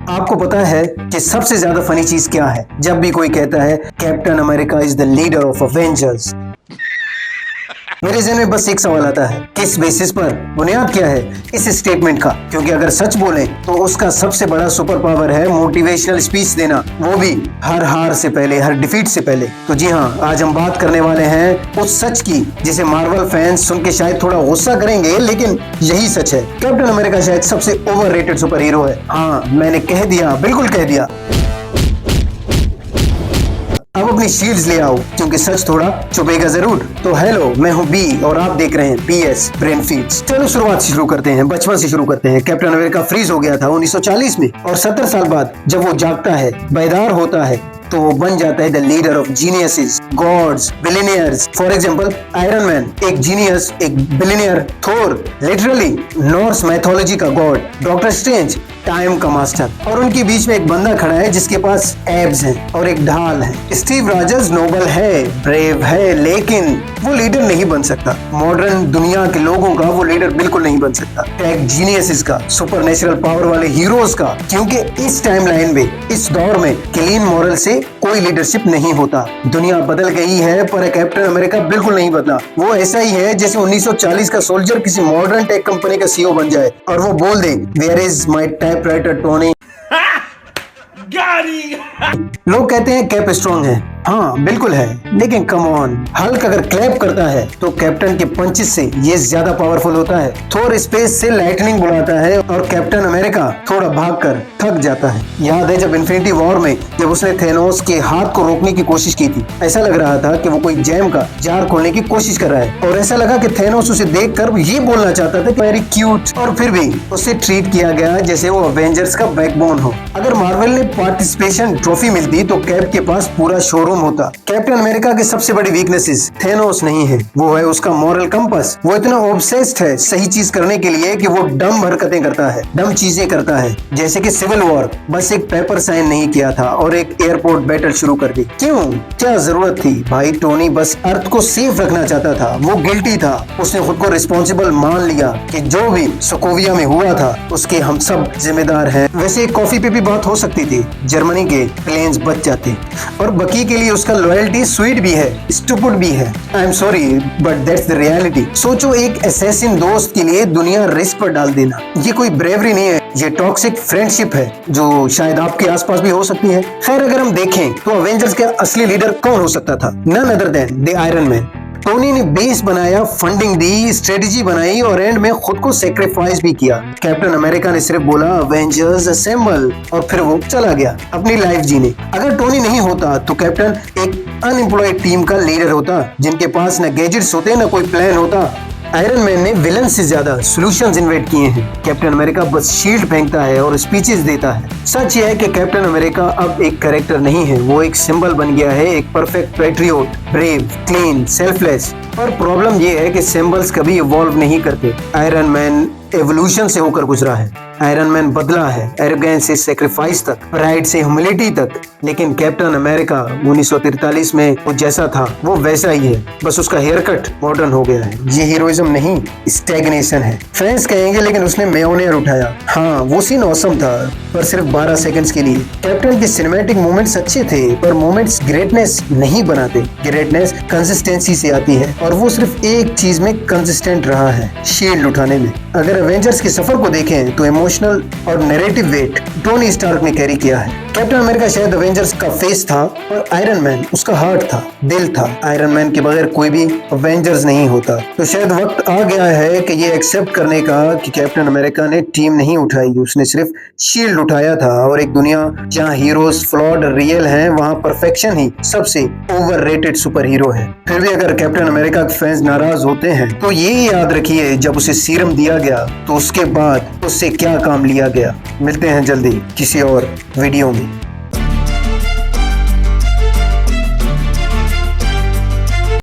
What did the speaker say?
आपको पता है कि सबसे ज्यादा फनी चीज क्या है? जब भी कोई कहता है captain America is the leader of Avengers, मेरे जहन में बस एक सवाल आता है, किस बेसिस पर? बुनियाद क्या है इस स्टेटमेंट का? क्योंकि अगर सच बोले तो उसका सबसे बड़ा सुपर पावर है मोटिवेशनल स्पीच देना, वो भी हर हार से पहले, हर डिफीट से पहले। तो जी हाँ, आज हम बात करने वाले हैं उस सच की जिसे मार्वल फैंस सुन के शायद थोड़ा गुस्सा करेंगे, लेकिन यही सच है। कैप्टन अमेरिका शायद सबसे ओवररेटेड सुपर हीरो है। हाँ, मैंने कह दिया, बिल्कुल कह दिया। अब अपनी शील्ड्स ले आओ क्योंकि सच थोड़ा छुपेगा जरूर। तो हेलो, मैं हूँ बी और आप देख रहे हैं PS ब्रेन फीड्स। चलो शुरुआत से शुरू करते हैं, बचपन से शुरू करते हैं। कैप्टन अमेरिका फ्रीज हो गया था 1940 में, और 70 साल बाद जब वो जागता है, बेदार होता है, तो वो बन जाता है the leader of geniuses, gods, billionaires. For example Iron Man एक जीनियस, एक billionaire. Thor literally Norse mythology का गॉड। डॉक्टर स्ट्रेंज टाइम का मास्टर। और उनके बीच में एक बंदा खड़ा है जिसके पास एब्स हैं और एक ढाल है। स्टीव रॉजर्स नोबल है, ब्रेव है, लेकिन वो लीडर नहीं बन सकता। मॉडर्न दुनिया के लोगों का वो लीडर बिल्कुल नहीं बन सकता। टेक जीनियसेस का, सुपर नेचुरल पावर वाले हीरोज का, क्योंकि इस टाइमलाइन में, इस दौर में क्लीन मॉरल से कोई लीडरशिप नहीं होता। दुनिया बदल गई है पर कैप्टन अमेरिका बिल्कुल नहीं बदला। वो ऐसा ही है जैसे 1940 का सोल्जर किसी मॉडर्न टेक कंपनी का CEO बन जाए और वो बोल दे, where is my typewriter Tony. लोग कहते हैं कैप स्ट्रॉन्ग है। हाँ बिल्कुल है, लेकिन कम ऑन, हल्क अगर क्लैप करता है तो कैप्टन के पंचेस से ये ज्यादा पावरफुल होता है। थोर स्पेस से लाइटनिंग बुलाता है और कैप्टन अमेरिका थोड़ा भागकर थक जाता है। याद है जब इन्फिनिटी वॉर में जब उसने थेनोस के हाथ को रोकने की कोशिश की थी, ऐसा लग रहा था कि वो कोई जैम का जार खोलने की कोशिश कर रहा है, और ऐसा लगा कि थेनोस उसे देखकर ये बोलना चाहता था कि वेरी क्यूट, और फिर भी उसे ट्रीट किया गया जैसे वो अवेंजर्स का बैकबोन हो। अगर मार्वल ने पार्टिसिपेशन ट्रॉफी मिलती तो कैप के पास पूरा शोरूम होता। कैप्टन अमेरिका की सबसे बड़ी वीकनेसेस थेनोस नहीं है, वो है उसका मॉरल कंपास। वो इतना ऑब्सेस्ड है सही चीज करने के लिए कि वो डम हरकतें करता है, डम चीजें करता है, जैसे कि सिविल वॉर। बस एक पेपर साइन नहीं किया था और एक एयरपोर्ट बैटल शुरू कर दी। क्यों? क्या जरूरत थी? भाई टोनी बस अर्थ को सेफ रखना चाहता था। वो गिल्टी था, उसने खुद को रिस्पॉन्सिबल मान लिया कि जो भी सोकोविया में हुआ था उसके हम सब जिम्मेदार हैं। वैसे कॉफी पे भी बात हो सकती थी, जर्मनी के प्लेन्स बच जाते, और बकी के लिए उसका लॉयल्टी स्वीट भी है, स्टूपिड भी है। I am sorry but that's the reality. सोचो एक असैसिन दोस्त के लिए दुनिया रिस्क पर डाल देना, ये कोई ब्रेवरी नहीं है, ये टॉक्सिक फ्रेंडशिप है जो शायद आपके आसपास भी हो सकती है। खैर अगर हम देखें तो अवेंजर्स के असली लीडर कौन हो सकता था? None other than the Iron Man. Tony ने बेस बनाया, फंडिंग दी, स्ट्रेटेजी बनाई और एंड में खुद को सेक्रीफाइस भी किया। कैप्टन अमेरिका ने सिर्फ बोला अवेंजर्स असेंबल, और फिर वो चला गया अपनी लाइफ जीने। अगर टोनी नहीं होता तो कैप्टन एक अनएम्प्लॉयड टीम का लीडर होता, जिनके पास न गैजेट्स होते न कोई प्लान होता। आयरन मैन ने विलन से ज्यादा सॉल्यूशंस इन्वेंट किए हैं। कैप्टन अमेरिका बस शील्ड फेंकता है और स्पीचेस देता है। सच यह है कि कैप्टन अमेरिका अब एक कैरेक्टर नहीं है, वो एक सिंबल बन गया है, एक perfect patriot, brave, clean, selfless. और प्रॉब्लम ये है कि सिंबल्स कभी इवॉल्व नहीं करते। आयरन मैन एवोल्यूशन से होकर गुजरा है। आयरन मैन बदला है, एरोगेंस से सैक्रिफाइस तक, प्राइड से ह्यूमिलिटी तक, लेकिन कैप्टन अमेरिका 1943 में वो जैसा था वो वैसा ही है, बस उसका हेयर कट मॉडर्न हो गया है। ये हीरोइज्म नहीं, स्टैग्नेशन है। फैंस कहेंगे लेकिन उसने मेयोनेयर उठाया। हाँ वो सीन ऑसम था, पर सिर्फ 12 सेकंड्स के लिए। कैप्टन के सिनेमैटिक मोमेंट्स अच्छे थे, पर मोमेंट्स ग्रेटनेस नहीं बनाते। ग्रेटनेस कंसिस्टेंसी से आती है, और वो सिर्फ एक चीज में कंसिस्टेंट रहा है, शील्ड उठाने में। अगर अवेंजर्स के सफर को देखें तो इमोशनल और नैरेटिव वेट टोनी स्टार्क ने कैरी किया है। कैप्टन अमेरिका शायद अवेंजर्स का फेस था और आयरन मैन उसका हार्ट था, दिल था। आयरन मैन के बगैर कोई भी अवेंजर्स नहीं होता। तो शायद वक्त आ गया है कि ये एक्सेप्ट करने का कि कैप्टन अमेरिका ने टीम नहीं उठाई, उसने सिर्फ शील्ड उठाया था। और एक दुनिया जहाँ हीरोज फ्लॉड रियल हैं, वहाँ परफेक्शन ही सबसे ओवररेटेड सुपर हीरो है। फिर भी अगर कैप्टन अमेरिका के फैंस नाराज होते हैं तो ये याद रखिए, जब उसे सीरम दिया गया तो उसके बाद उससे क्या काम लिया गया। मिलते हैं जल्दी किसी और वीडियो में।